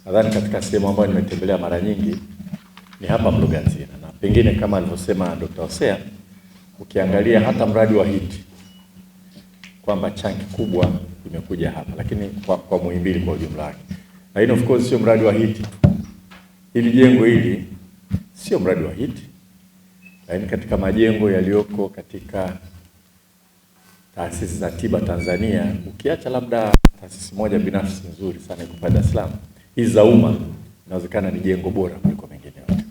Nadhani katika sehemu ambayo nimetembelea mara nyingi ni hapa Mloganzila, na pengine kama alivyosema Dr. Hosea, ukiangalia hata mradi wa HEET kwamba chanki kubwa imekuja hapa, lakini kwa Muhimbili kwa ujumla wake. Na hii of course sio mradi wa HEET. Hili jengo hili sio mradi wa HEET, lakini katika majengo yaliyoko katika taasisi za tiba Tanzania, ukiacha labda taasisi moja binafsi nzuri sana iko Dar es Salaam, hizi za umma inawezekana ni jengo bora kuliko mengine yote.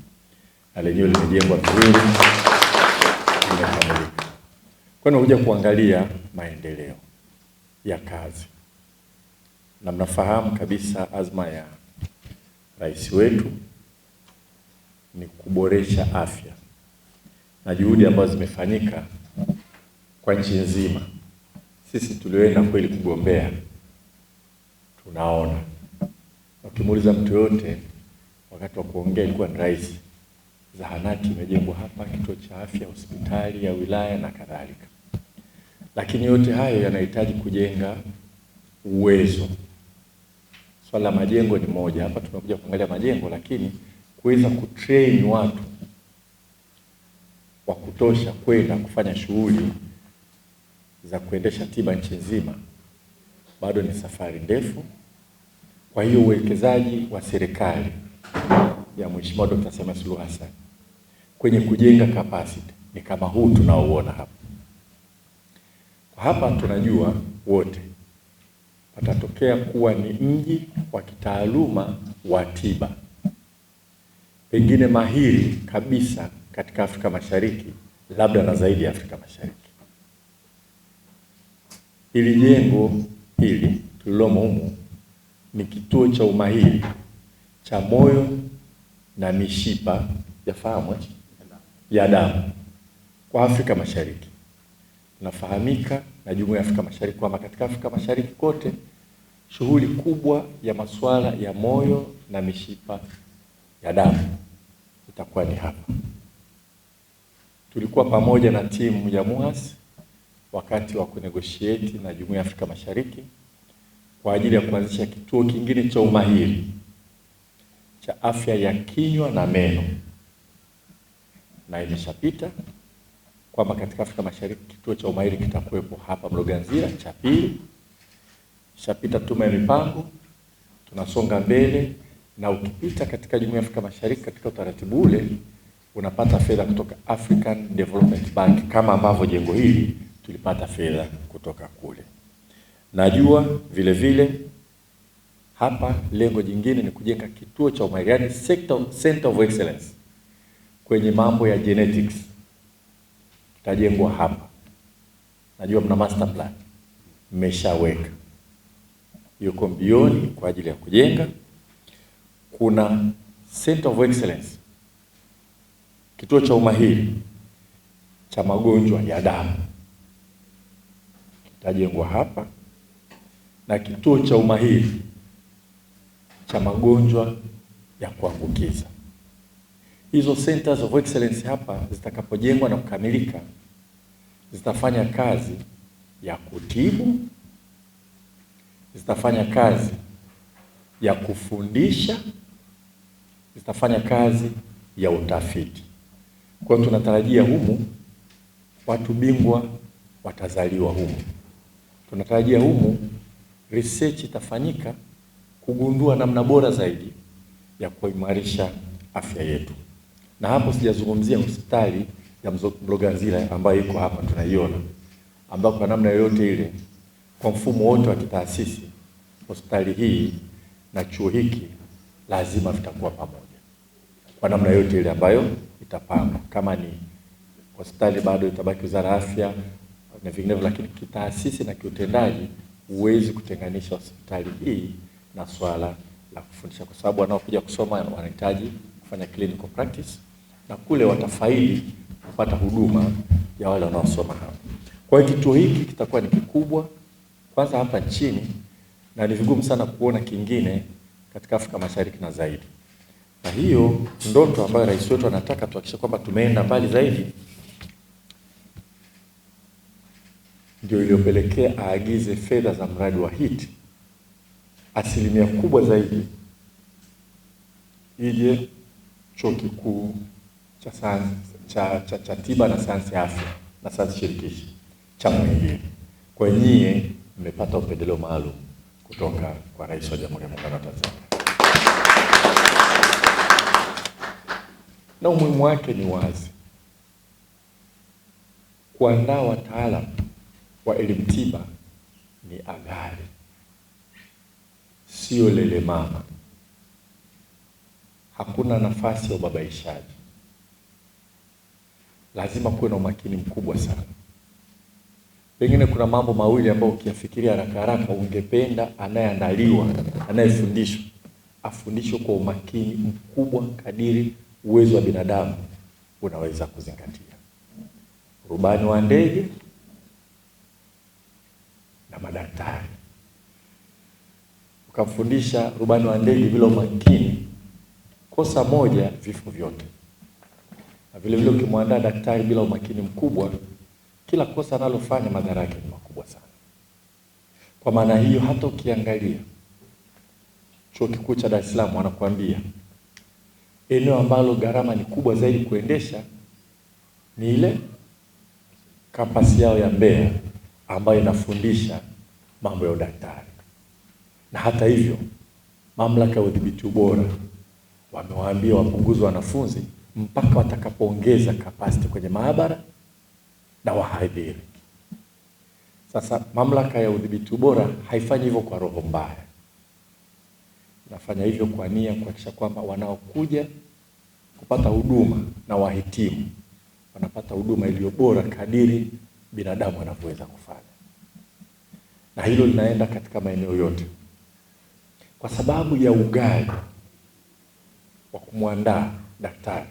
Na lenyewe limejengwa vizuri, limekamilika. Kwa nini huja kuangalia maendeleo ya kazi? Na mnafahamu kabisa azma ya rais wetu ni kuboresha afya, na juhudi ambazo zimefanyika kwa nchi nzima. Sisi tulioenda kweli kugombea tunaona, ukimuuliza mtu yote wakati wa kuongea ilikuwa ni rais. Zahanati imejengwa hapa, kituo cha afya, hospitali ya wilaya na kadhalika. Lakini yote hayo yanahitaji kujenga uwezo. Swala la majengo ni moja, hapa tumekuja kuangalia majengo, lakini kuweza kutrain watu wa kutosha kwenda kufanya shughuli za kuendesha tiba nchi nzima bado ni safari ndefu. Kwa hiyo uwekezaji wa serikali ya Mheshimiwa Dr. Samia Suluhu Hassan kwenye kujenga capacity ni kama huu tunaoona hapa. Kwa hapa tunajua wote patatokea kuwa ni mji wa kitaaluma wa tiba, pengine mahiri kabisa katika Afrika Mashariki, labda na zaidi ya Afrika Mashariki. Hili jengo hili tulilomo humu ni kituo cha umahiri cha moyo na mishipa ya fahamu ya damu kwa Afrika Mashariki. Nafahamika na Jumuiya ya Afrika Mashariki kwamba katika Afrika Mashariki kote shughuli kubwa ya masuala ya moyo na mishipa ya damu itakuwa ni hapa. Tulikuwa pamoja na timu ya MUHAS wakati wa kunegotiate na Jumuiya ya Afrika Mashariki kwa ajili ya kuanzisha kituo kingine cha umahiri cha afya ya kinywa na meno, na imeshapita kwamba katika Afrika Mashariki kituo cha umahiri kitakuwepo hapa Mloganzila cha pili. Ishapita tume ya mipango, tunasonga mbele, na ukipita katika Jumuiya ya Afrika Mashariki katika utaratibu ule unapata fedha kutoka African Development Bank, kama ambavyo jengo hili tulipata fedha kutoka kule. Najua vile vile hapa lengo jingine ni kujenga kituo cha umahiri, yani Center of Excellence kwenye mambo ya genetics. Kitajengwa hapa. Najua mna master plan, mmeshaweka yuko mbioni kwa ajili ya kujenga. Kuna Center of Excellence, kituo cha umahiri cha magonjwa ya damu kitajengwa hapa, na kituo cha umahiri cha magonjwa ya kuambukiza. Hizo Centers of Excellence hapa zitakapojengwa na kukamilika zitafanya kazi ya kutibu, zitafanya kazi ya kufundisha, zitafanya kazi ya utafiti. Kwa hiyo tunatarajia humu watu bingwa watazaliwa humu. Tunatarajia humu research itafanyika kugundua namna bora zaidi ya kuimarisha afya yetu. Na hapo sijazungumzia hospitali ya Mloganzila ambayo iko hapa tunaiona, ambapo kwa namna yoyote ile, kwa mfumo wote wa kitaasisi, hospitali hii na chuo hiki lazima vitakuwa pamoja kwa namna yote ile ambayo itapangwa. Kama ni hospitali bado itabaki Wizara ya Afya na vinginevyo, lakini kitaasisi na kiutendaji huwezi kutenganisha hospitali hii na swala la kufundisha, kwa sababu wanaokuja kusoma wanahitaji kufanya clinical practice, na kule watafaidi kupata huduma ya wale wanaosoma hapa. Kwa hiyo kituo hiki kitakuwa ni kikubwa kwanza hapa nchini, na ni vigumu sana kuona kingine katika Afrika Mashariki na zaidi. Na hiyo ndoto ambayo rais wetu anataka tuhakikishe kwamba tumeenda mbali zaidi, ndio iliyopelekea aagize fedha za mradi wa HEET asilimia kubwa zaidi ije chuo kikuu cha tiba na sayansi ya afya na sayansi shirikishi cha Muhimbili. Kwa nyie mmepata upendeleo maalum kutoka kwa Rais wa Jamhuri ya Muungano wa Tanzania, na umuhimu wake ni wazi. Kuandaa wataalamu wa elimu tiba ni aghali, sio lele mama. Hakuna nafasi ya ubabaishaji. Lazima kuwe na umakini mkubwa sana. Pengine kuna mambo mawili ambayo ukiyafikiria haraka haraka ungependa anayeandaliwa, anayefundishwa afundishwe kwa umakini mkubwa kadiri uwezo wa binadamu unaweza kuzingatia. Rubani wa ndege na madaktari. Ukamfundisha rubani wa ndege bila umakini, kosa moja, vifo vyote. Na vile vile ukimwandaa daktari bila umakini mkubwa, kila kosa analofanya madhara yake ni makubwa sana. Kwa maana hiyo, hata ukiangalia Chuo Kikuu cha Dar es Salaam wanakuambia eneo ambalo gharama ni kubwa zaidi kuendesha ni ile kampasi yao ya Mbeya ambayo inafundisha mambo ya udaktari. Na hata hivyo, mamlaka ya udhibiti ubora wamewaambia wapunguze wanafunzi mpaka watakapoongeza capacity kwenye maabara na wahadhiri. Sasa mamlaka ya udhibiti ubora haifanyi hivyo kwa roho mbaya. Nafanya hivyo kwa nia kuhakikisha kwamba wanaokuja kupata huduma na wahitimu wanapata huduma iliyo bora kadiri binadamu anavyoweza kufanya. Na hilo linaenda katika maeneo yote. Kwa sababu ya ughali wa kumwandaa daktari,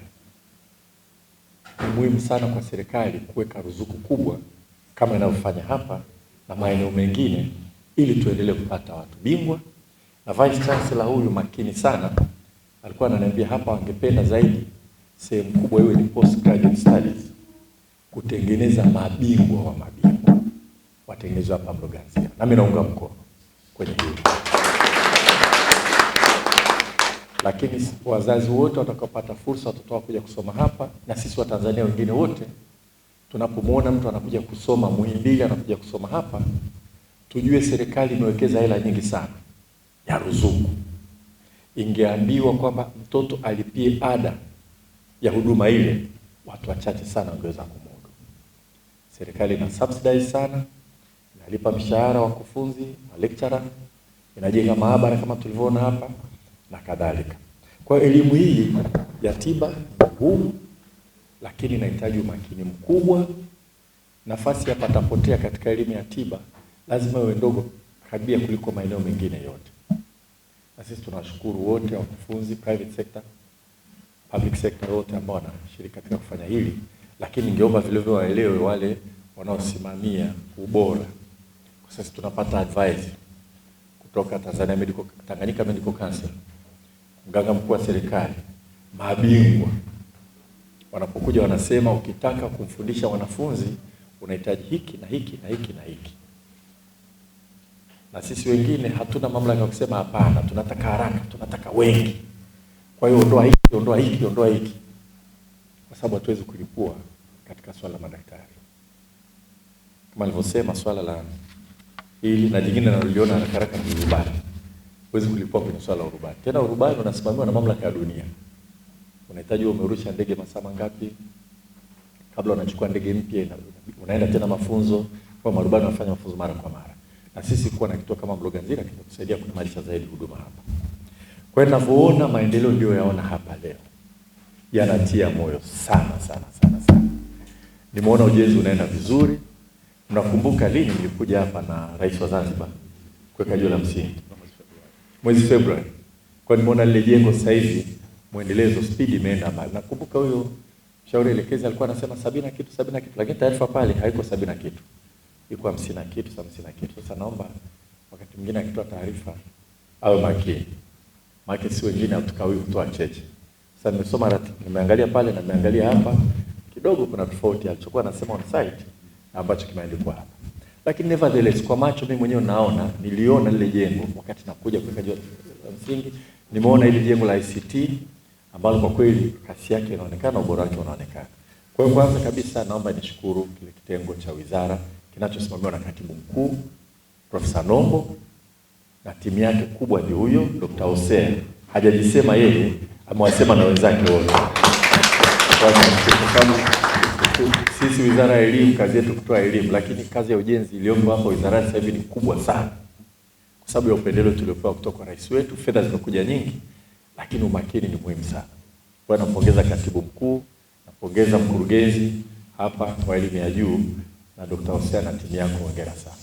ni muhimu sana kwa serikali kuweka ruzuku kubwa kama inavyofanya hapa na maeneo mengine, ili tuendelee kupata watu bingwa. Na Vice Chancellor huyu makini sana alikuwa ananiambia hapa wangependa zaidi sehemu kubwa iwe ni postgraduate studies, kutengeneza mabingwa wa mabingwa watengenezwe hapa Mloganzila. Na mimi naunga mkono kwenye hilo. Lakini wazazi wote watakapata fursa watoto kuja kusoma hapa, na sisi Watanzania wengine wote tunapomwona mtu anakuja kusoma Muhimbili, anakuja kusoma hapa, tujue serikali imewekeza hela nyingi sana ya ruzuku. Ingeambiwa kwamba mtoto alipie ada ya huduma ile, watu wachache sana wangeweza kumudu. Serikali ina subsidize sana, inalipa mshahara wakufunzi na lecturer, inajenga maabara kama tulivyoona hapa na kadhalika. Kwa elimu hii ya tiba ngumu, lakini inahitaji umakini mkubwa. Nafasi ya patapotea katika elimu ya tiba lazima iwe ndogo kabisa kuliko maeneo mengine yote. Na sisi tunashukuru wote wakufunzi, private sector, public sector, wote ambao wanashiriki katika kufanya hili, lakini ningeomba vile vile waelewe wale wanaosimamia ubora. Kwa sasa tunapata advice kutoka Tanganyika Medical Council, mganga mkuu wa serikali, mabingwa wanapokuja wanasema ukitaka kumfundisha wanafunzi unahitaji hiki na hiki na hiki na hiki. Na sisi wengine hatuna mamlaka ya kusema hapana, tunataka haraka, tunataka wengi. Kwa hiyo ondoa hiki, ondoa hiki, ondoa hiki. Kwa sababu hatuwezi kulipua katika swala la madaktari. Kama nilivyosema, swala la hili na jingine naliona haraka haraka ni urubani. Huwezi kulipua kwenye swala la urubani. Tena urubani unasimamiwa na mamlaka ya dunia. Unahitaji umerusha ndege masaa mangapi kabla unachukua ndege mpya, unaenda tena mafunzo. Kwa marubani wanafanya mafunzo mara kwa mara. Na sisi kuwa na kituo kama Mloganzila kitatusaidia kuimarisha zaidi huduma hapa. Kwa hiyo ninavyoona maendeleo ndio yaona hapa leo, yanatia moyo sana sana sana sana. Nimeona ujenzi unaenda vizuri. Mnakumbuka lini nilikuja hapa na Rais wa Zanzibar kuweka jiwe la msingi? Mwezi Februari. Kwa nimeona lile jengo sasa hivi muendelezo, speed imeenda mbali. Nakumbuka huyo mshauri elekezi alikuwa anasema 70 kitu, lakini taarifa pale haiko 70 kitu. Ilikuwa 50 kitu, 50 kitu. Sasa naomba wakati mwingine akitoa taarifa au makini. Maana si wengine hatukawi kutoa cheche. Sasa nimesoma nimeangalia pale na nimeangalia hapa, kidogo kuna tofauti alichokuwa anasema on site ambacho kimeandikwa hapa. Lakini nevertheless, kwa macho mimi mwenyewe naona, niliona lile jengo wakati nakuja kuweka jiwe la msingi. Nimeona ile jengo la ICT ambalo kwa kweli kasi yake inaonekana, ubora wake unaonekana. Kwa hiyo kwanza kabisa naomba nishukuru kile kitengo cha wizara kinachosimamiwa na Katibu Mkuu Profesa Nombo na timu yake kubwa, ndio huyo Dr. Hosea. Hajajisema yeye, amewasema na wenzake wote. Sisi Wizara ya Elimu kazi yetu kutoa elimu, lakini kazi ya ujenzi iliyoko hapa wizarani sasa hivi ni kubwa sana, kwa sababu ya upendeleo tuliopewa kutoka kwa rais wetu. Fedha zimekuja nyingi, lakini umakini ni muhimu sana. Kwa hiyo nampongeza Katibu Mkuu, napongeza mkurugenzi hapa wa elimu ya juu na Dr. Hosea na timu yako, hongera sana.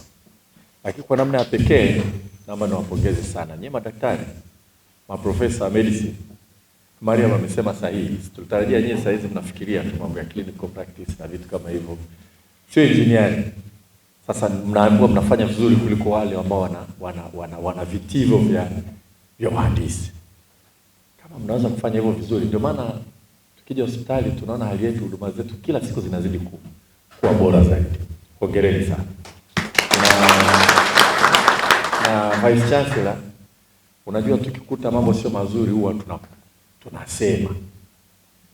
Lakini kwa namna ya pekee naomba niwapongeze sana nyinyi madaktari, maprofesa wa medicine. Mariam amesema sahihi, tulitarajia nyinyi saa hizi mnafikiria tu mambo ya clinical practice na vitu kama hivyo, sio engineering. Sasa mnaambiwa mnafanya vizuri kuliko wale ambao wana vitivo vya uhandisi. Kama mnaweza kufanya hivyo vizuri, ndio maana tukija hospitali tunaona hali yetu, huduma zetu kila siku zinazidi kuwa bora zaidi. Hongereni sana. Na Vice Chancellor, unajua tukikuta mambo sio mazuri huwa tunasema.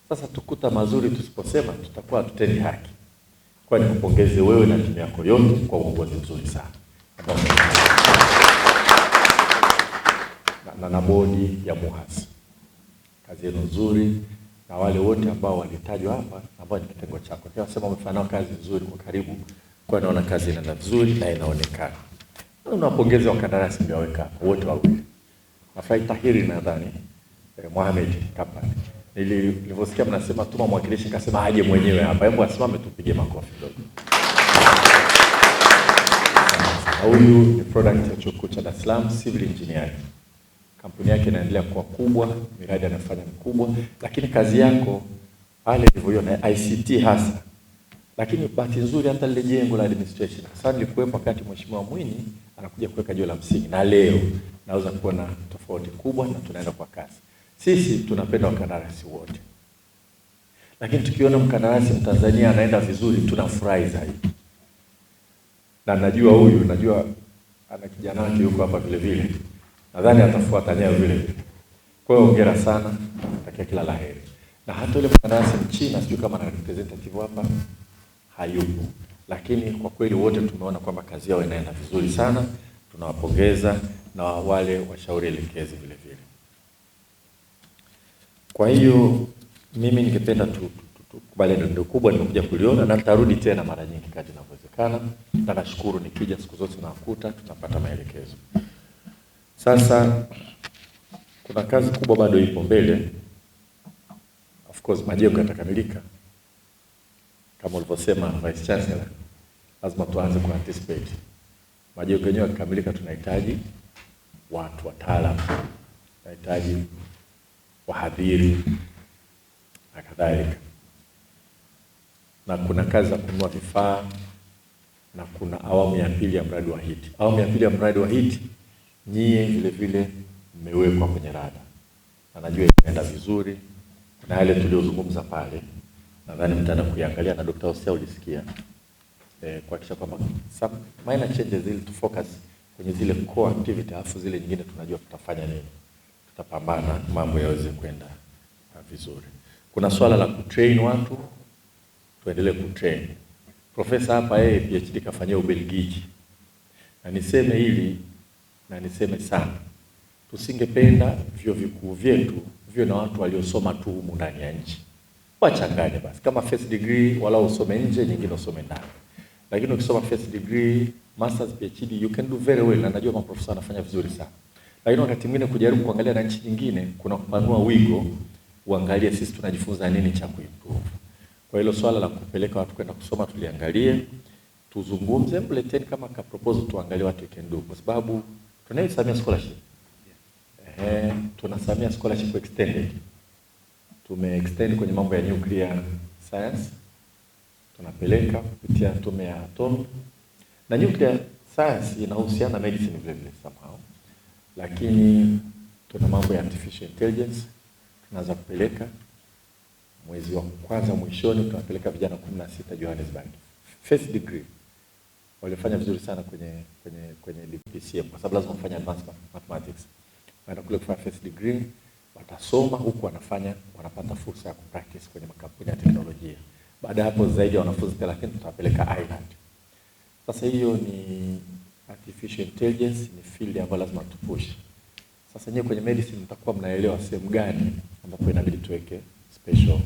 Sasa tukuta mazuri, tusiposema tutakuwa hatutendi haki. Kwa hiyo nikupongeze wewe na timu yako yote kwa uongozi mzuri sana. Na bodi ya MUHAS, kazi yenu nzuri, na wale wote ambao walitajwa hapa ambao ni kitengo chako. Kwa nasema umefanya kazi nzuri kwa karibu, kwa naona kazi inaenda vizuri na inaonekana. Unawapongeza wakandarasi mlioweka wote wawili. Nafurahi Tahiri nadhani Mohamed Kapani. Nilivyosikia mnasema tuma mwakilishi, nikasema aje mwenyewe hapa. Hebu asimame tupige makofi kidogo. Huyu ni product ya Chuo Kikuu cha Dar es Salaam Civil Engineering. Kampuni yake inaendelea kuwa kubwa, miradi anafanya mkubwa, lakini kazi yako pale ilivyoiona ICT hasa. Lakini bahati nzuri hata lile jengo la administration, sasa nilikuwepo wakati Mheshimiwa Mwinyi anakuja kuweka jiwe la msingi, na leo naweza kuona tofauti kubwa na tunaenda kwa kasi. Sisi tunapenda wakandarasi wote, lakini tukiona mkandarasi Mtanzania anaenda vizuri tunafurahi zaidi. Na najua ana kijana wake yuko hapa vile vile, nadhani atafuata nyayo vile vile. Kwa hiyo hongera sana, natakia kila laheri. Na hata yule mkandarasi Mchina, sijui kama na representative hapa hayupo, lakini kwa kweli wote tumeona kwamba kazi yao inaenda vizuri sana, tunawapongeza, na wale washauri elekezi vile vile. Kwa hiyo mimi ningependa tukubaliane, ndio kubwa nimekuja kuliona, na nitarudi tena mara nyingi kadri inavyowezekana, na nashukuru nikija siku zote nakuta tunapata maelekezo. Sasa kuna kazi kubwa bado ipo mbele. Of course majengo yatakamilika kama ulivyosema Vice Chancellor, lazima tuanze ku anticipate. Majengo yenyewe yakikamilika, tunahitaji watu wataalamu, tunahitaji wahadhiri na kadhalika, na kuna kazi za kununua vifaa, na kuna awamu ya pili ya mradi wa HIT. Awamu ya pili ya mradi wa HIT nyie vile vile mmewekwa kwenye rada, na najua inaenda vizuri, na yale tuliozungumza pale nadhani mtaenda kuiangalia, na Dr. Hosea ulisikia kuhakikisha kwamba some minor changes ili to focus kwenye zile core activity, alafu zile nyingine tunajua tutafanya nini, tutapambana mambo yaweze kwenda vizuri. Kuna swala la kutrain watu, tuendelee kutrain. Profesa hapa yeye PhD kafanyia Ubelgiji, na niseme hili na niseme sana, tusingependa vyuo vikuu vyetu vio na watu waliosoma tu humu ndani ya nchi. Wachanganye basi, kama first degree wala usome nje, nyingine usome ndani. Lakini ukisoma first degree, masters, PhD, you can do very well, na najua maprofesa wanafanya vizuri sana. Lakini wakati mwingine kujaribu kuangalia na nchi nyingine, kuna kupanua wigo, uangalie sisi tunajifunza nini cha kuimprove. Kwa hilo swala la kupeleka watu kwenda kusoma tuliangalie, tuzungumze, mleteni kama ka proposal tuangalie what we can do, kwa sababu tunayosamia scholarship. Tunasamia scholarship extended. Tumeextend kwenye mambo ya nuclear science, tunapeleka kupitia tume ya atomi, na nuclear science inahusiana medicine vile vile somehow, lakini tuna mambo ya artificial intelligence tunaanza kupeleka mwezi wa kwanza mwishoni, tunapeleka vijana 16 Johannesburg first degree. Walifanya vizuri sana kwenye DPCM, kwa sababu lazima kufanya advanced mathematics. Waenda kule kufanya first degree, watasoma huku wanapata fursa ya kupractice kwenye makampuni ya teknolojia. Baada ya hapo zaidi ya wanafunzi 30 tutawapeleka island. Sasa hiyo ni artificial intelligence, ni field ambayo lazima tupush. Sasa nyewe kwenye medicine mtakuwa mnaelewa sehemu gani ambapo inabidi tuweke special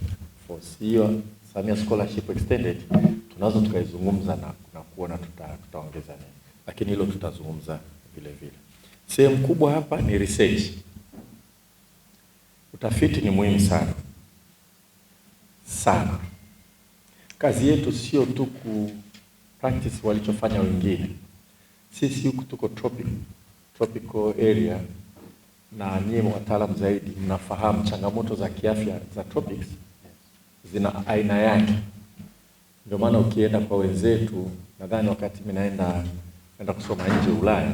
force. Hiyo Samia Scholarship Extended tunaweza tukaizungumza na kuona tutaongeza nini. Lakini hilo tutazungumza vile vile. Sehemu kubwa hapa ni research. Utafiti ni muhimu sana. Sana. Kazi yetu sio tu ku practice walichofanya wengine. Sisi huku tuko tropical area, na nyinyi wataalamu zaidi mnafahamu changamoto za kiafya za tropics zina aina yake. Ndio maana ukienda kwa wenzetu, nadhani wakati mimi naenda kusoma nje Ulaya,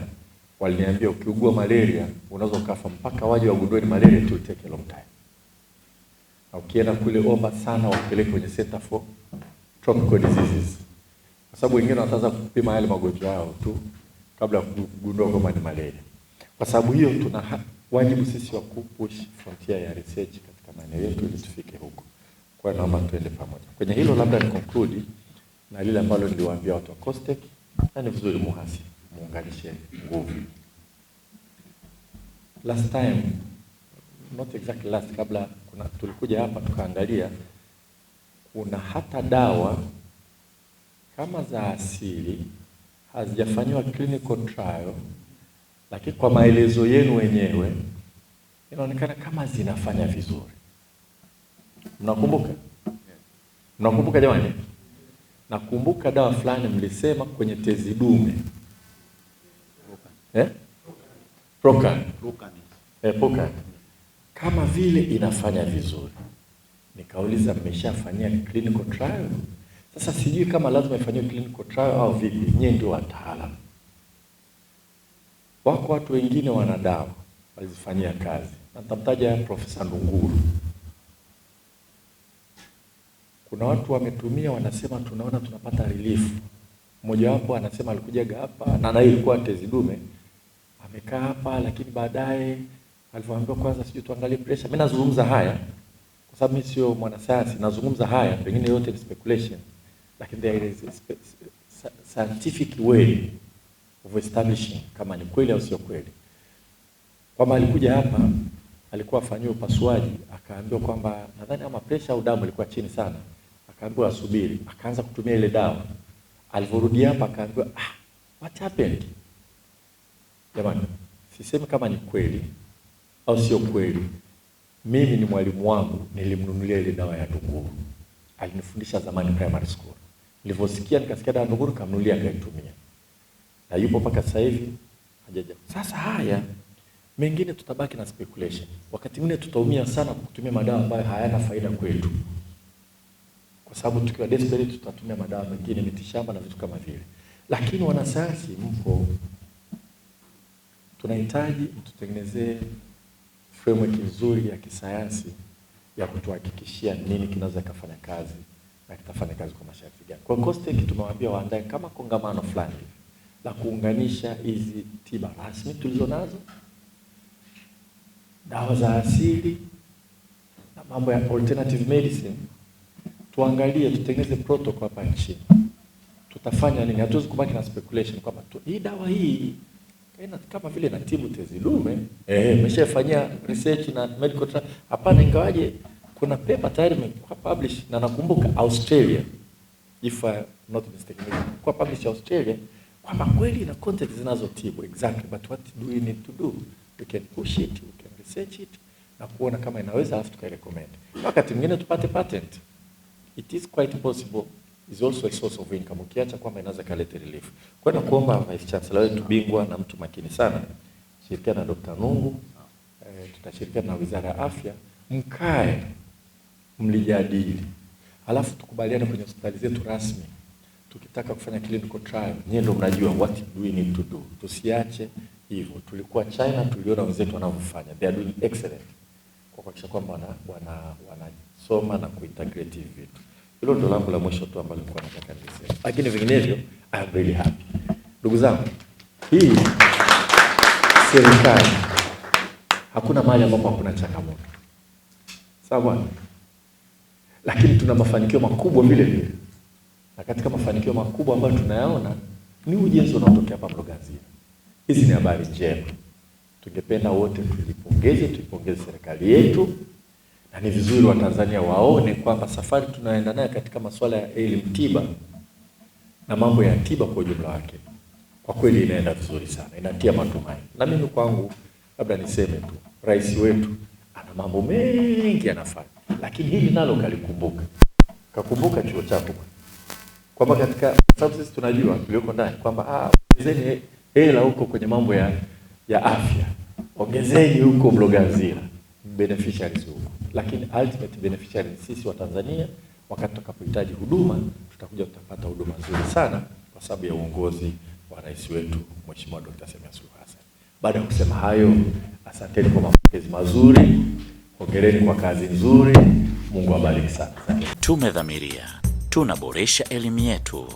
waliniambia ukiugua malaria unaweza ukafa mpaka waje wagundue ni malaria, it will take a long time. Na ukienda kule omba sana wapeleke kwenye Center for Tropical Diseases. Kwa sababu wengine wataanza kupima yale magonjwa yao tu kabla ya kugundua kama ni malaria. Kwa sababu hiyo tuna wajibu sisi wa kupush frontier ya research katika maeneo yetu ili tufike huko. Kwa hiyo naomba tuende pamoja. Kwenye hilo labda ni conclude na lile ambalo niliwaambia watu wa COSTECH, na ni vizuri muunganishe nguvu. Last time, not exactly last, kabla tulikuja hapa tukaangalia kuna hata dawa kama za asili hazijafanywa clinical trial, lakini kwa maelezo yenu wenyewe inaonekana kama zinafanya vizuri. Mnakumbuka? Mnakumbuka jamani? Nakumbuka dawa fulani mlisema kwenye tezi dume. Procan. Procan. Kama vile inafanya vizuri. Nikauliza mmeshafanyia clinical trial? Sasa sijui kama lazima ifanywe clinical trial au vipi. Nyinyi ndio wataalamu. Wako watu wengine wana dawa walizifanyia kazi. Na nitamtaja Profesa Ndunguru. Kuna watu wametumia wanasema tunaona tunapata relief. Mmoja wapo anasema alikujaga hapa na ilikuwa tezi dume. Amekaa hapa lakini baadaye alipoambiwa kwanza sijui tuangalie pressure. Mimi nazungumza haya kwa sababu mimi sio mwanasayansi, nazungumza haya pengine yote ni speculation. Lakini there is a scientific way of establishing kama ni kweli au sio kweli. Kwamba alikuja hapa alikuwa afanyiwe upasuaji, akaambiwa kwamba nadhani ama pressure au damu ilikuwa chini sana. Akaambiwa asubiri, akaanza kutumia ile dawa. Alivorudi hapa akaambiwa what happened? Jamani, sisemi kama ni kweli au sio kweli. Mimi ni mwalimu wangu nilimnunulia ile dawa ya Ndunguru. Alinifundisha zamani primary school. Nilivyosikia nikasikia dawa ya Ndunguru kamnunulia akaitumia. Na yupo mpaka sasa hivi hajaja. Sasa haya mengine tutabaki na speculation. Wakati mwingine tutaumia sana kutumia madawa ambayo hayana faida kwetu. Kwa sababu tukiwa desperate tutatumia madawa mengine mitishamba na vitu kama vile. Lakini wanasayansi mpo, tunahitaji mtutengenezee framework nzuri ya kisayansi ya kutuhakikishia nini kinaweza kufanya kazi na kitafanya kazi kwa masharti gani. Kwa COSTECH tumewaambia waandae kama kongamano fulani la kuunganisha hizi tiba rasmi tulizonazo, dawa za asili na mambo ya alternative medicine. Tuangalie, tutengeneze protocol hapa nchini. Tutafanya nini? Hatuwezi kubaki na speculation kwamba hii dawa hii kama vile inatibu tezi dume, mmeshafanyia research na medical trial. Hapana, ingawaje kuna paper tayari imekuwa publish na nakumbuka Australia, if I not mistaken, kwa publish Australia kwamba kweli ina content zinazotibu exactly, but what do we need to do? We can push it, we can research it na kuona kama inaweza, alafu tukairecommend. Wakati mwingine tupate patent. It is quite possible, is also a source of income. Ukiacha kwamba inaweza kaleta relief. Kwa hiyo nakuomba Vice Chancellor wetu bingwa na mtu makini sana, shirikiana na Dr. Nungu, tutashirikiana na Wizara ya Afya, mkae mlijadili. Alafu tukubaliane kwenye hospitali zetu rasmi. Tukitaka kufanya clinical trial, nyinyi ndio mnajua what do we need to do. Tusiache hivyo. Tulikuwa China, tuliona wenzetu wanavyofanya. They are doing excellent. Kwa kuhakikisha kwamba wanasoma na kuintegrate vitu. Hilo ndio langu la mwisho tu ambalo nilikuwa nataka niseme. Lakini vinginevyo I am really happy. Ndugu zangu, hii serikali hakuna mahali ambapo hakuna changamoto. Sawa. Lakini tuna mafanikio makubwa vile vile. Na katika mafanikio makubwa ambayo tunayaona ni ujenzi unaotokea hapa Mloganzila. Hizi ni habari njema. Tungependa wote tuipongeze serikali yetu, na ni vizuri Watanzania waone kwamba safari tunaenda nayo katika masuala ya elimu tiba na mambo ya tiba kwa ujumla wake, kwa kweli inaenda vizuri sana, inatia matumaini. Na mimi kwangu labda niseme tu, rais wetu ana mambo mengi anafanya, lakini hili nalo kakumbuka chuo chako, kwamba katika sababu sisi tunajua tulioko ndani kwamba ongezeni hela huko kwenye mambo ya afya, ongezeni huko Mloganzila beneficiaries huko, lakini ultimate beneficiary ni sisi wa Tanzania. Wakati tutakapohitaji huduma, tutapata huduma nzuri sana kwa sababu ya uongozi wa rais wetu Mheshimiwa Dr. Samia Suluhu Hassan. Baada ya kusema hayo, asanteni kwa mapokezi mazuri, hongereni kwa kazi nzuri, Mungu awabariki sana. Tumedhamiria tunaboresha elimu yetu.